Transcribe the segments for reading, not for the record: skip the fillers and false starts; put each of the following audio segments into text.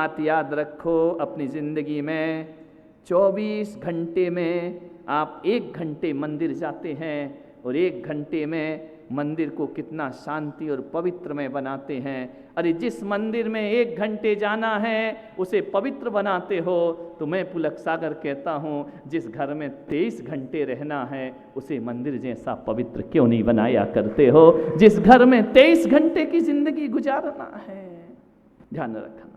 बात याद रखो, अपनी जिंदगी में 24 घंटे में आप 1 घंटे मंदिर जाते हैं और 1 घंटे में मंदिर को कितना शांति और पवित्र में बनाते हैं। अरे जिस मंदिर में 1 घंटे जाना है उसे पवित्र बनाते हो, तो मैं पुलक सागर कहता हूँ जिस घर में 23 घंटे रहना है उसे मंदिर जैसा पवित्र क्यों नहीं बनाया करते हो। जिस घर में 23 घंटे की जिंदगी गुजारना है, ध्यान रखना,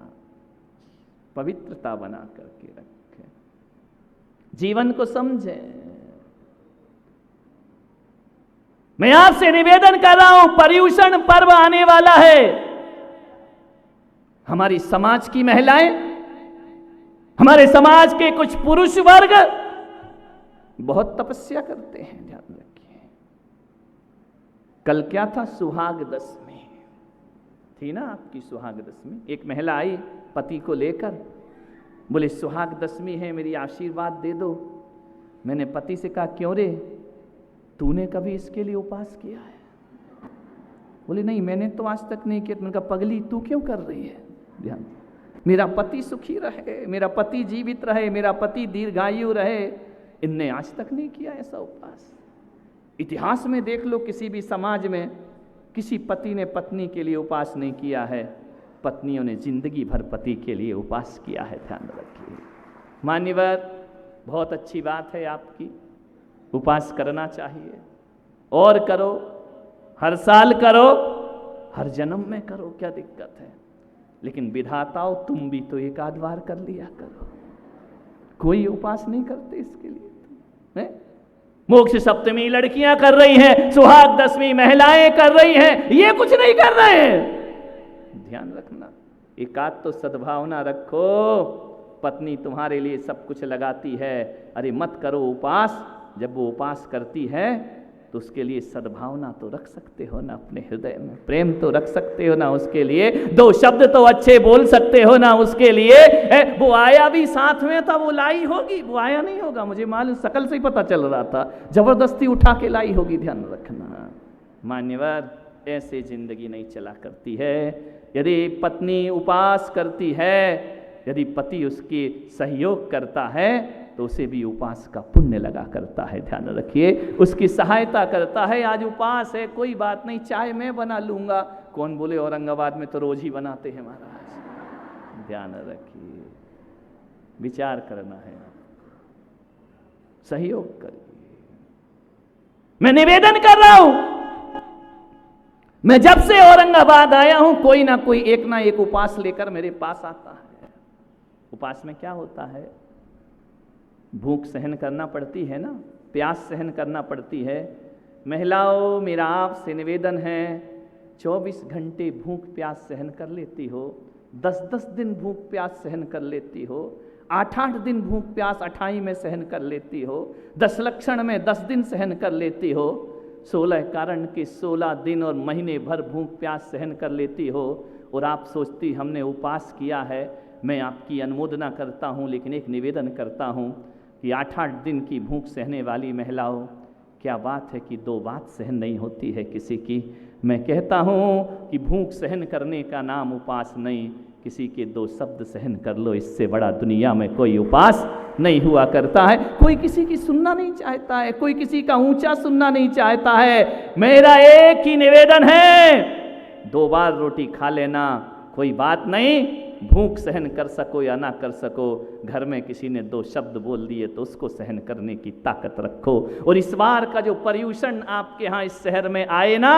पवित्रता बना करके रखें, जीवन को समझें। मैं आपसे निवेदन कर रहा हूं, पर्युषण पर्व आने वाला है। हमारी समाज की महिलाएं, हमारे समाज के कुछ पुरुष वर्ग बहुत तपस्या करते हैं, ध्यान रखिए। कल क्या था? सुहाग दशमी थी ना आपकी, सुहाग दशमी। एक महिला आई पति को लेकर, बोले सुहाग दशमी है, मेरी आशीर्वाद दे दो। मैंने पति से कहा क्यों रे, तूने कभी इसके लिए उपास किया है? बोले नहीं, मैंने तो आज तक नहीं किया। मैंने कहा पगली तू क्यों कर रही है? ध्यान, मेरा पति सुखी रहे, मेरा पति जीवित रहे, मेरा पति दीर्घायु रहे, इनने आज तक नहीं किया ऐसा उपास। इतिहास में देख लो, किसी भी समाज में किसी पति ने पत्नी के लिए उपास नहीं किया है, पत्नियों ने जिंदगी भर पति के लिए उपास किया है, ध्यान रखिए। मान्यवर, बहुत अच्छी बात है आपकी, उपास करना चाहिए और करो, हर साल करो, हर जन्म में करो, क्या दिक्कत है। लेकिन विधाताओ तुम भी तो एक आध बार कर लिया करो। कोई उपास नहीं करते इसके लिए। मोक्ष सप्तमी लड़कियां कर रही हैं, सुहाग दशमी महिलाएं कर रही हैं, ये कुछ नहीं कर रहे हैं। ध्यान रखना, एक आध तो सद्भावना रखो। पत्नी तुम्हारे लिए सब कुछ लगाती है, अरे मत करो उपास। जब वो उपास करती है तो उसके लिए सद्भावना तो रख सकते हो ना, अपने हृदय में प्रेम तो रख सकते हो ना, उसके लिए 2 शब्द तो अच्छे बोल सकते हो ना उसके लिए। वो आया भी साथ में था, वो लाई होगी, वो आया नहीं होगा, मुझे मालूम, शकल से ही पता चल रहा था, जबरदस्ती उठा के लाई होगी, ध्यान रखना। मान्यवर, ऐसे जिंदगी नहीं चला करती है। यदि पत्नी उपास करती है, यदि पति उसके सहयोग करता है, तो उसे भी उपास का पुण्य लगा करता है, ध्यान रखिए, उसकी सहायता करता है। आज उपास है, कोई बात नहीं, चाय मैं बना लूंगा। कौन बोले औरंगाबाद में तो रोज ही बनाते हैं महाराज। ध्यान रखिए, विचार करना है, सहयोग करिए। मैं निवेदन कर रहा हूं, मैं जब से औरंगाबाद आया हूं, कोई ना कोई एक ना एक उपास लेकर मेरे पास आता है। उपास में क्या होता है? भूख सहन करना पड़ती है ना, प्यास सहन करना पड़ती है। महिलाओं, मेरा आपसे निवेदन है, 24 घंटे भूख प्यास सहन कर लेती हो, 10-10 दिन भूख प्यास सहन कर लेती हो, 8-8 दिन भूख प्यास 28 में सहन कर लेती हो, 10 लक्षण में 10 दिन सहन कर लेती हो, 16 कारण के 16 दिन और महीने भर भूख प्यास सहन कर लेती हो, और आप सोचती हमने उपास किया है। मैं आपकी अनुमोदना करता हूँ, लेकिन एक निवेदन करता हूँ कि 8-8 दिन की भूख सहने वाली महिलाओं, क्या बात है कि 2 बात सहन नहीं होती है किसी की। मैं कहता हूँ कि भूख सहन करने का नाम उपास नहीं, किसी के 2 शब्द सहन कर लो, इससे बड़ा दुनिया में कोई उपास नहीं हुआ करता है। कोई किसी की सुनना नहीं चाहता है, कोई किसी का ऊंचा सुनना नहीं चाहता है। मेरा एक ही निवेदन है, 2 बार रोटी खा लेना, कोई बात नहीं। भूख सहन कर सको या ना कर सको, घर में किसी ने 2 शब्द बोल दिए तो उसको सहन करने की ताकत रखो। और इस बार का जो पर्युषण आपके यहाँ इस शहर में आए ना,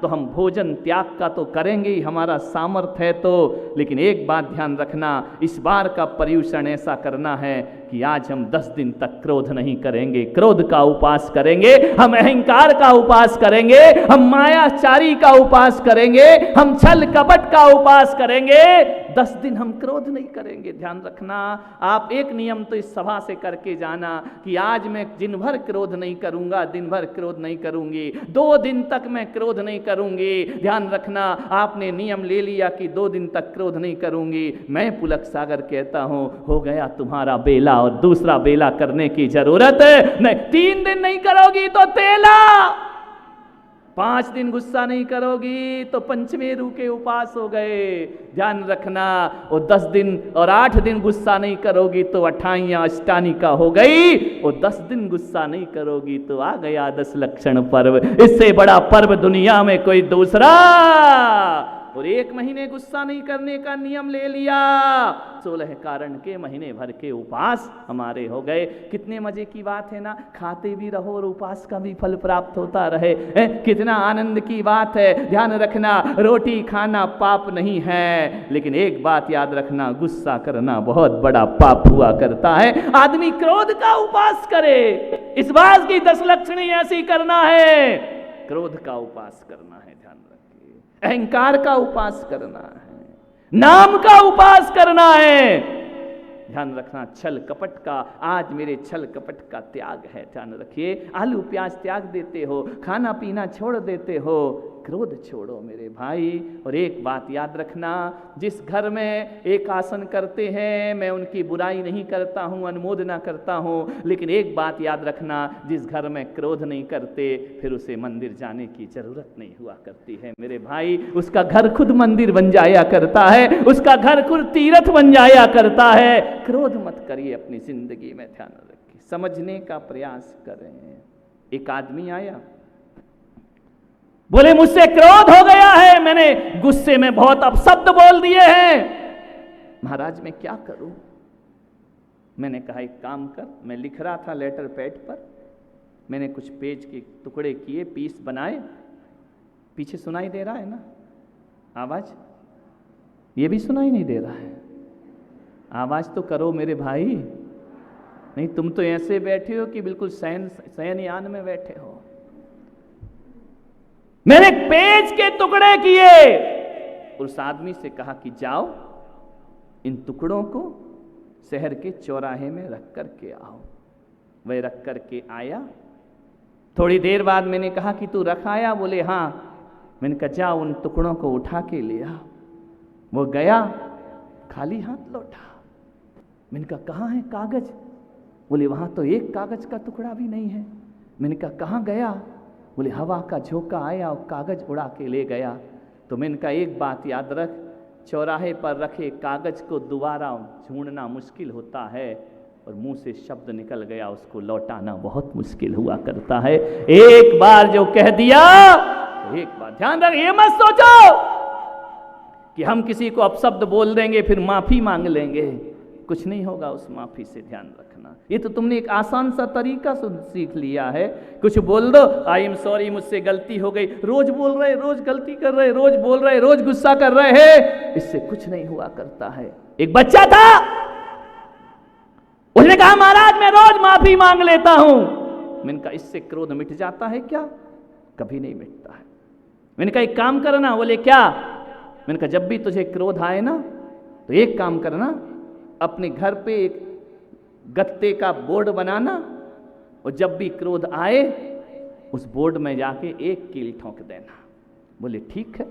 तो हम भोजन त्याग का तो करेंगे ही, हमारा सामर्थ्य है तो, लेकिन एक बात ध्यान रखना, इस बार का पर्युषण ऐसा करना है कि आज हम 10 दिन तक क्रोध नहीं करेंगे, क्रोध का उपास करेंगे, हम अहंकार का उपास करेंगे, हम मायाचारी का उपास करेंगे, हम छल कपट का उपास करेंगे। 10 दिन हम क्रोध नहीं करेंगे। ध्यान रखना, आप एक नियम तो इस सभा से करके जाना कि आज मैं दिन भर क्रोध नहीं करूंगा, दिन भर क्रोध नहीं करूंगी, 2 दिन तक मैं क्रोध नहीं करूंगी। ध्यान रखना, आपने नियम ले लिया कि 2 दिन तक क्रोध नहीं करूंगी। मैं पुलक सागर कहता हूं, हो गया तुम्हारा बेला, और दूसरा बेला करने की जरूरत नहीं। 3 दिन नहीं करोगी तो तेला, 5 दिन गुस्सा नहीं करोगी तो पंचमेरु के उपास हो गए, ध्यान रखना। और 10 दिन और 8 दिन गुस्सा नहीं करोगी तो अठाइयां अष्टानिका हो गई। और 10 दिन गुस्सा नहीं करोगी तो आ गया 10 लक्षण पर्व। इससे बड़ा पर्व दुनिया में कोई दूसरा। और 1 महीने गुस्सा नहीं करने का नियम ले लिया, 16 कारण के महीने भर के उपास हमारे हो गए। कितने मजे की बात है ना, खाते भी रहो और उपास का भी फल प्राप्त होता रहे। कितना आनंद की बात है। ध्यान रखना, रोटी खाना पाप नहीं है, लेकिन एक बात याद रखना, गुस्सा करना बहुत बड़ा पाप हुआ करता है। आदमी क्रोध का उपास करे, इस बात की 10 लक्षण ऐसी करना है। क्रोध का उपास करना है, ध्यान रखिए। अहंकार का उपास करना है, नाम का उपास करना है, ध्यान रखना। छल कपट का, आज मेरे छल कपट का त्याग है, ध्यान रखिए। आलू प्याज त्याग देते हो, खाना पीना छोड़ देते हो, क्रोध छोड़ो मेरे भाई। और एक बात याद रखना, जिस घर में एक आसन करते हैं, मैं उनकी बुराई नहीं करता हूं, अनुमोदना करता हूं, लेकिन एक बात याद रखना, जिस घर में क्रोध नहीं करते फिर उसे मंदिर जाने की जरूरत नहीं हुआ करती है मेरे भाई। उसका घर खुद मंदिर बन जाया करता है, उसका घर खुद तीर्थ बन जाया करता है। क्रोध मत करिए अपनी जिंदगी में, ध्यान रखिए, समझने का प्रयास करें। एक आदमी आया, बोले मुझसे क्रोध हो गया है, मैंने गुस्से में बहुत अपशब्द बोल दिए हैं, महाराज मैं क्या करूं। मैंने कहा एक काम कर, मैं लिख रहा था लेटर पैड पर, मैंने कुछ पेज के टुकड़े किए, पीस बनाए। पीछे सुनाई दे रहा है ना आवाज? ये भी सुनाई नहीं दे रहा है? आवाज तो करो मेरे भाई। नहीं, तुम तो ऐसे बैठे हो कि बिल्कुल शयनयान में बैठे हो। मैंने पेज के टुकड़े किए, उस आदमी से कहा कि जाओ इन टुकड़ों को शहर के चौराहे में रख कर के आओ। वह रख कर के आया। थोड़ी देर बाद मैंने कहा कि तू रख आया? बोले हाँ। मैंने कहा जाओ उन टुकड़ों को उठा के ले आ। वो गया, खाली हाथ लौटा। मैंने कहा कहाँ है कागज? बोले वहां तो एक कागज का टुकड़ा भी नहीं है। मैंने कहा कहाँ गया? बोले हवा का झोंका आया और कागज उड़ा के ले गया। तो मैंने कहा एक बात याद रख, चौराहे पर रखे कागज को दोबारा ढूंढना मुश्किल होता है, और मुंह से शब्द निकल गया उसको लौटाना बहुत मुश्किल हुआ करता है। एक बार जो कह दिया, एक बार ध्यान रख, ये मत सोचो कि हम किसी को अपशब्द बोल देंगे फिर माफी मांग लेंगे, कुछ नहीं होगा उस माफी से, ध्यान रखना। ये तो तुमने एक आसान सा तरीका सीख लिया है, कुछ बोल दो, आई एम सॉरी मुझसे गलती हो गई। रोज बोल रहे, रोज गलती कर रहे, रोज बोल रहे, रोज गुस्सा कर रहे हैं, इससे कुछ नहीं हुआ करता है। एक बच्चा था, उसने कहा महाराज मैं रोज माफी मांग लेता हूं। मैंने कहा इससे क्रोध मिट जाता है क्या? कभी नहीं मिटता है। मैंने कहा एक काम करना। बोले क्या? मैंने कहा जब भी तुझे क्रोध आए ना तो एक काम करना, अपने घर पे एक गत्ते का बोर्ड बनाना, और जब भी क्रोध आए उस बोर्ड में जाके एक कील ठोक देना। बोले ठीक है।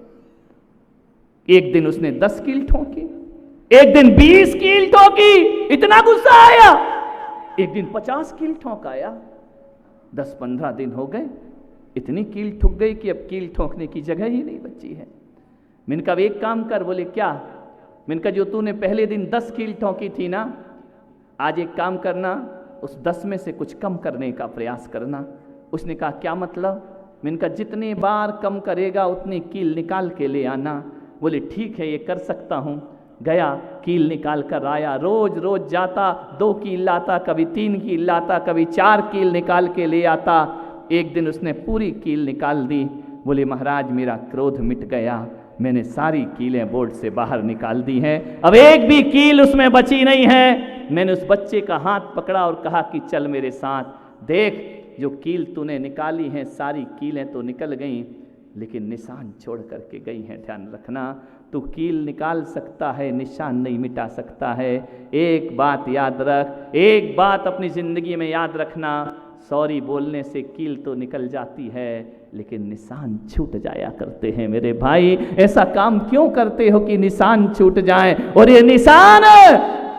एक दिन उसने 10 कील ठोकी, एक दिन 20 कील ठोकी, इतना गुस्सा आया। एक दिन 50 कील ठोकाया। 10-15 दिन हो गए, इतनी कील ठुक गई कि अब कील ठोकने की जगह ही नहीं बची है। मैंने कहा एक काम कर। बोले क्या? मैंने कहा जो तूने पहले दिन 10 कील ठोकी थी ना, आज एक काम करना, उस 10 में से कुछ कम करने का प्रयास करना। उसने कहा क्या मतलब? मैंने कहा जितने बार कम करेगा उतनी कील निकाल के ले आना। बोले ठीक है ये कर सकता हूँ। गया, कील निकाल कर आया। रोज रोज जाता, 2 कील लाता, कभी 3 कील लाता, कभी 4 कील निकाल के ले आता। एक दिन उसने पूरी कील निकाल दी। बोले महाराज मेरा क्रोध मिट गया, मैंने सारी कीलें बोर्ड से बाहर निकाल दी हैं, अब एक भी कील उसमें बची नहीं है। मैंने उस बच्चे का हाथ पकड़ा और कहा कि चल मेरे साथ, देख जो कील तूने निकाली हैं सारी कीलें तो निकल गईं, लेकिन निशान छोड़ करके गई हैं। ध्यान रखना, तू कील निकाल सकता है, निशान नहीं मिटा सकता है। एक बात याद रख, एक बात अपनी जिंदगी में याद रखना, सॉरी बोलने से कील तो निकल जाती है लेकिन निशान छूट जाया करते हैं मेरे भाई। ऐसा काम क्यों करते हो कि निशान छूट जाए? और ये निशान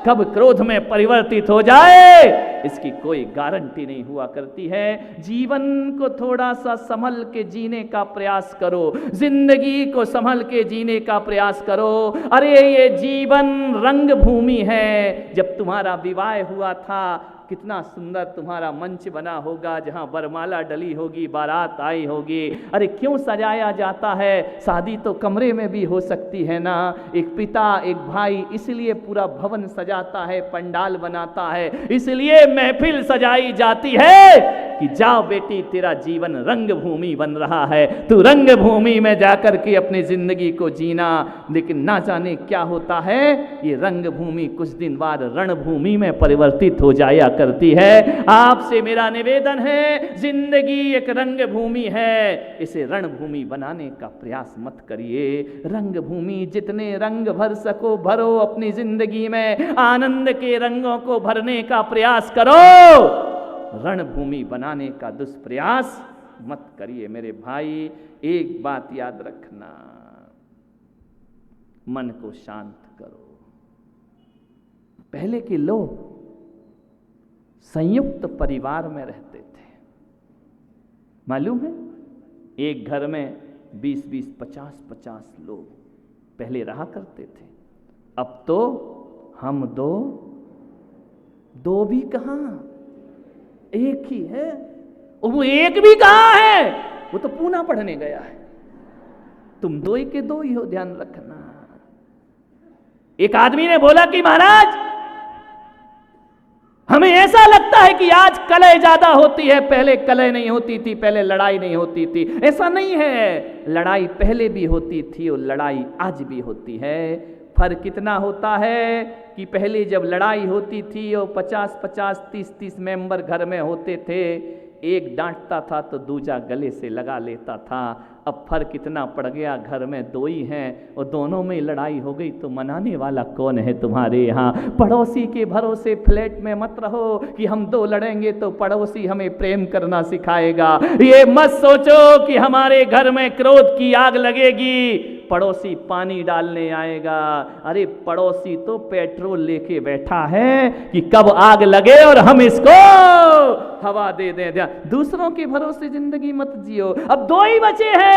कब क्रोध में परिवर्तित हो जाए इसकी कोई गारंटी नहीं हुआ करती है। जीवन को थोड़ा सा संभल के जीने का प्रयास करो, जिंदगी को संभल के जीने का प्रयास करो। अरे ये जीवन रंग भूमि है। जब तुम्हारा विवाह हुआ था कितना सुंदर तुम्हारा मंच बना होगा, जहां वरमाला डली होगी, बारात आई होगी। अरे क्यों सजाया जाता है? शादी तो कमरे में भी हो सकती है ना। एक पिता एक भाई इसलिए पूरा भवन सजाता है, पंडाल बनाता है, इसलिए महफिल सजाई जाती है कि जाओ बेटी तेरा जीवन रंग भूमि बन रहा है, तू रंग भूमि में जाकर के अपनी जिंदगी को जीना। लेकिन ना जाने क्या होता है, ये रंग भूमि कुछ दिन बाद रणभूमि में परिवर्तित हो जाया करती है। आपसे मेरा निवेदन है, जिंदगी एक रंग भूमि है, इसे रणभूमि बनाने का प्रयास मत करिए। रंग भूमि जितने रंग भर सको भरो, अपनी जिंदगी में आनंद के रंगों को भरने का प्रयास करो। रणभूमि बनाने का दुष्प्रयास मत करिए मेरे भाई। एक बात याद रखना, मन को शांत करो। पहले के लोग संयुक्त परिवार में रहते थे, मालूम है? एक घर में 20-20, 50-50 लोग पहले रहा करते थे। अब तो हम दो भी कहां, एक ही है। वो एक भी कहां है, वो तो पूना पढ़ने गया है। तुम दो ही के दो ही हो, ध्यान रखना। एक आदमी ने बोला कि महाराज हमें ऐसा लगता है कि आज कलह ज्यादा होती है, पहले कलह नहीं होती थी, पहले लड़ाई नहीं होती थी। ऐसा नहीं है, लड़ाई पहले भी होती थी और लड़ाई आज भी होती है। फर्क कितना होता है कि पहले जब लड़ाई होती थी और 50-50, 30-30 मेंबर घर में होते थे, एक डांटता था तो दूजा गले से लगा लेता था। अब फर्क इतना पड़ गया, घर में दो ही हैं और दोनों में लड़ाई हो गई तो मनाने वाला कौन है तुम्हारे यहाँ? पड़ोसी के भरोसे फ्लैट में मत रहो कि हम दो लड़ेंगे तो पड़ोसी हमें प्रेम करना सिखाएगा। ये मत सोचो कि हमारे घर में क्रोध की आग लगेगी, पड़ोसी पानी डालने आएगा। अरे पड़ोसी तो पेट्रोल लेके बैठा है कि कब आग लगे और हम इसको हवा दे दें। दूसरों के भरोसे जिंदगी मत जियो। अब दो ही बचे हैं।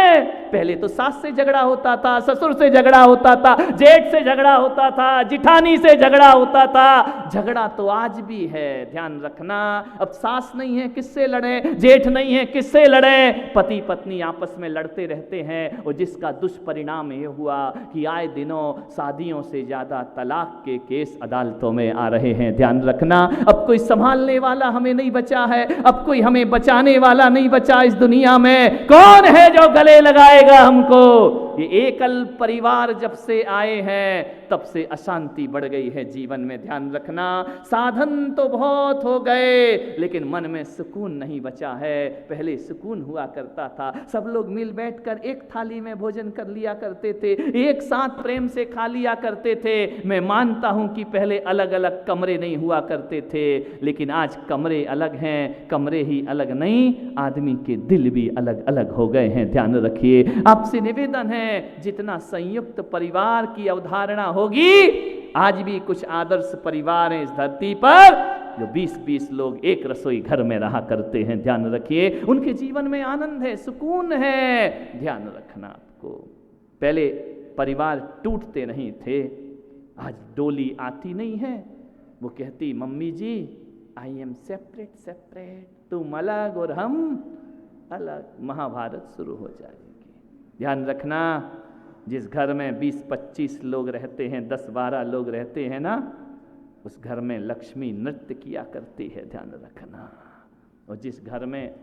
पहले तो सास से झगड़ा होता था, ससुर से झगड़ा होता था, जेठ से झगड़ा होता था, जिठानी से झगड़ा होता था। झगड़ा तो आज भी है, ध्यान रखना। अब सास नहीं है किससे लड़े, जेठ नहीं है किससे लड़े, पति पत्नी आपस में लड़ते रहते हैं। और जिसका दुष्परिणाम ये हुआ कि आए दिनों शादियों से ज्यादा तलाक के केस अदालतों में आ रहे हैं। ध्यान रखना, अब कोई संभालने वाला हमें नहीं बचा है, अब कोई हमें बचाने वाला नहीं बचा इस दुनिया में। कौन है जो गले लगाएगा हमको? ये एकल परिवार जब से आए हैं तब से अशांति बढ़ गई है जीवन में। ध्यान रखना, साधन तो बहुत हो गए लेकिन मन में सुकून नहीं बचा है। पहले सुकून हुआ करता था, सब लोग मिल बैठकर एक थाली में भोजन कर लिया करते थे, एक साथ प्रेम से खा लिया करते थे। मैं मानता हूं कि पहले अलग अलग कमरे नहीं हुआ करते थे, लेकिन आज कमरे अलग हैं, कमरे ही अलग नहीं, आदमी के दिल भी अलग अलग हो गए हैं। ध्यान रखिए, आपसे निवेदन है, जितना संयुक्त परिवार की अवधारणा होगी, आज भी कुछ आदर्श परिवार हैं इस धरती पर जो 20-20 लोग एक रसोई घर में रहा करते हैं। ध्यान रखिए, उनके जीवन में आनंद है, सुकून है। ध्यान रखना आपको, पहले परिवार टूटते नहीं थे, आज डोली आती नहीं है, वो कहती mummy ji I am separate separate, तुम अलग और हम अलग, महाभारत शुरू हो जाएगी। ध्यान रखना, जिस घर में 20-25 लोग रहते हैं, 10-12 लोग रहते हैं ना, उस घर में लक्ष्मी नृत्य किया करती है। ध्यान रखना, और जिस घर में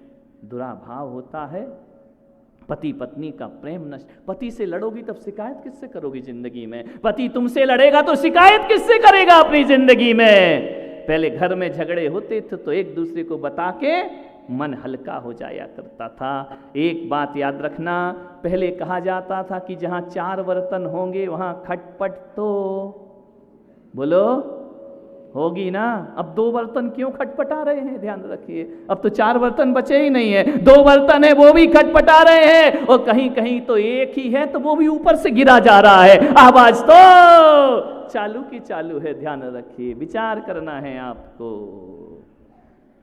दुराभाव होता है, पति पत्नी का प्रेम नष्ट, पति से लड़ोगी तब शिकायत किससे करोगी जिंदगी में? पति तुमसे लड़ेगा तो शिकायत किससे करेगा अपनी जिंदगी में? पहले घर में झगड़े होते थे तो एक दूसरे को बता के मन हल्का हो जाया करता था। एक बात याद रखना, पहले कहा जाता था कि जहां 4 बर्तन होंगे वहां खटपट तो बोलो होगी ना। अब 2 बर्तन क्यों खटपटा रहे हैं? ध्यान रखिए, अब तो 4 बर्तन बचे ही नहीं है, 2 बर्तन है वो भी खटपटा रहे हैं, और कहीं कहीं तो एक ही है तो वो भी ऊपर से गिरा जा रहा है, आवाज तो चालू की चालू है। ध्यान रखिए, विचार करना है आपको।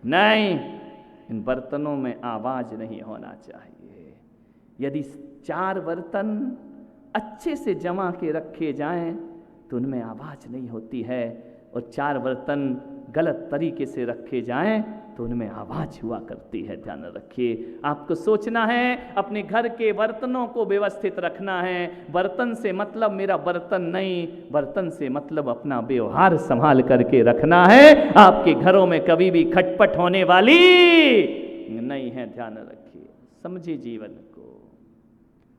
नहीं, इन बर्तनों में आवाज नहीं होना चाहिए। यदि 4 बर्तन अच्छे से जमा के रखे जाएं तो उनमें आवाज नहीं होती है, और 4 बर्तन गलत तरीके से रखे जाएं तो उनमें आवाज हुआ करती है। ध्यान रखिए, आपको सोचना है, अपने घर के बर्तनों को व्यवस्थित रखना है। बर्तन से मतलब मेरा बर्तन नहीं, बर्तन से मतलब अपना व्यवहार संभाल करके रखना है। आपके घरों में कभी भी खटपट होने वाली नहीं है। ध्यान रखिए, समझिए जीवन को।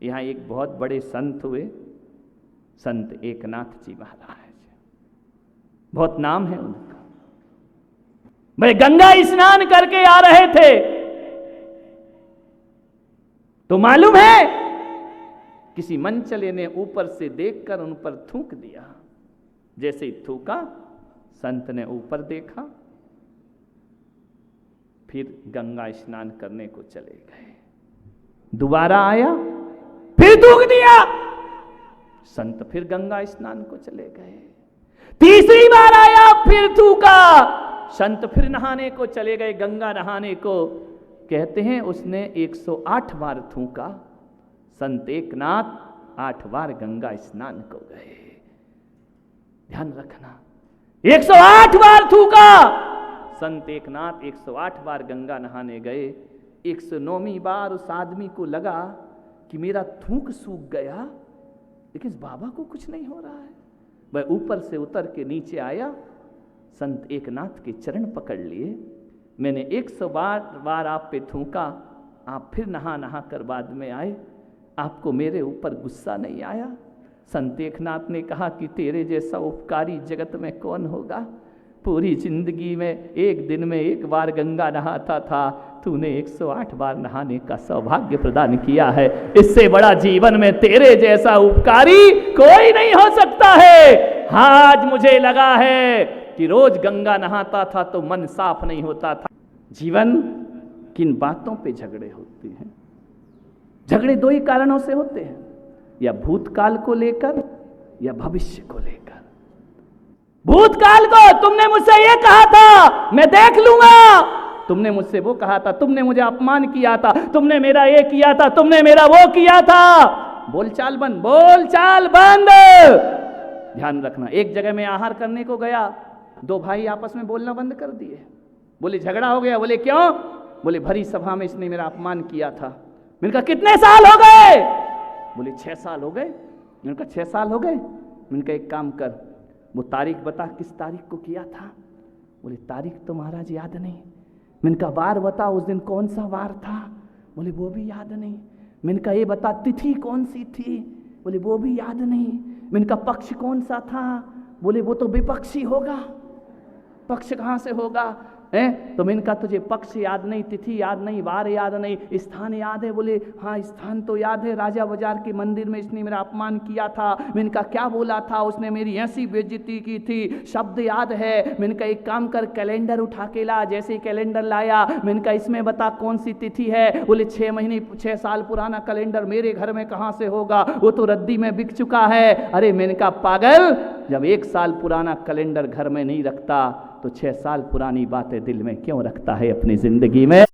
यहाँ एक बहुत बड़े संत हुए, संत एकनाथ जी महाराज, बहुत नाम है उनका। वे गंगा स्नान करके आ रहे थे तो मालूम है किसी मनचले ने ऊपर से देखकर उन पर थूक दिया। जैसे ही थूका, संत ने ऊपर देखा, फिर गंगा स्नान करने को चले गए। दोबारा आया, फिर थूक दिया, संत फिर गंगा स्नान को चले गए। तीसरी बार आया, फिर थूका, संत फिर नहाने को चले गए, गंगा नहाने को। कहते हैं उसने 108 बार थूका। संत एकनाथ 8 बार गंगा स्नान को गए। ध्यान रखना, 108 बार थूका। संत एकनाथ 108 बार गंगा नहाने गए। 109वीं बार उस आदमी को लगा कि मेरा थूक सूख गया, लेकिन इस बाबा को कुछ नहीं हो रहा है। वह ऊपर से उतर के नीचे आया, संत एकनाथ के चरण पकड़ लिए। मैंने 100 बार आप पे थूका, आप फिर नहा कर बाद में आए, आपको मेरे ऊपर गुस्सा नहीं आया? संत एकनाथ ने कहा कि तेरे जैसा उपकारी जगत में कौन होगा। पूरी जिंदगी में एक दिन में 1 बार गंगा नहाता था, तूने 108 बार नहाने का सौभाग्य प्रदान किया है। इससे बड़ा जीवन में तेरे जैसा उपकारी कोई नहीं हो सकता है। आज मुझे लगा है कि रोज गंगा नहाता था तो मन साफ नहीं होता था। जीवन किन बातों पे झगड़े होते हैं? झगड़े 2 ही कारणों से होते हैं, या भूतकाल को लेकर या भविष्य को लेकर। भूतकाल को, तुमने मुझसे ये कहा था मैं देख लूंगा, तुमने मुझसे वो कहा था, तुमने मुझे अपमान किया था, तुमने मेरा ये किया था, तुमने मेरा वो किया था। बोलचाल बंद, बोलचाल बंद। ध्यान रखना, एक जगह में आहार करने को गया, 2 भाई आपस में बोलना बंद कर दिए। बोले झगड़ा हो गया। बोले क्यों? बोले भरी सभा में इसने मेरा अपमान किया था। मैंने कहा कितने साल हो गए? बोले 6 साल हो गए। मैंने कहा 6 साल हो गए? मैंने कहा एक काम कर, वो तारीख बता, किस तारीख को किया था? बोले तारीख तो महाराज याद नहीं। मैंने कहा वार बता, उस दिन कौन सा वार था? बोले वो भी याद नहीं। मैंने कहा ये बता, तिथि कौन सी थी? बोले वो भी याद नहीं। मैंने कहा पक्ष कौन सा था? बोले वो तो विपक्षी होगा, पक्ष कहाँ से होगा? तो मैंने कहा तुझे पक्ष याद नहीं, तिथि याद नहीं, वार याद नहीं, स्थान याद है? बोले हाँ स्थान तो याद है, राजा बाजार के मंदिर में इसने मेरा अपमान किया था। मैंने कहा क्या बोला था? उसने मेरी ऐसी बेइज्जती की थी, शब्द याद है। मैंने कहा एक काम कर, कैलेंडर उठा के ला। जैसे ही कैलेंडर लाया, मैंने कहा इसमें बता कौन सी तिथि है? बोले 6 साल पुराना कैलेंडर मेरे घर में कहाँ से होगा, वो तो रद्दी में बिक चुका है। अरे मैंने कहा पागल, जब 1 साल पुराना कैलेंडर घर में नहीं रखता तो 6 साल पुरानी बातें दिल में क्यों रखता है अपनी जिंदगी में?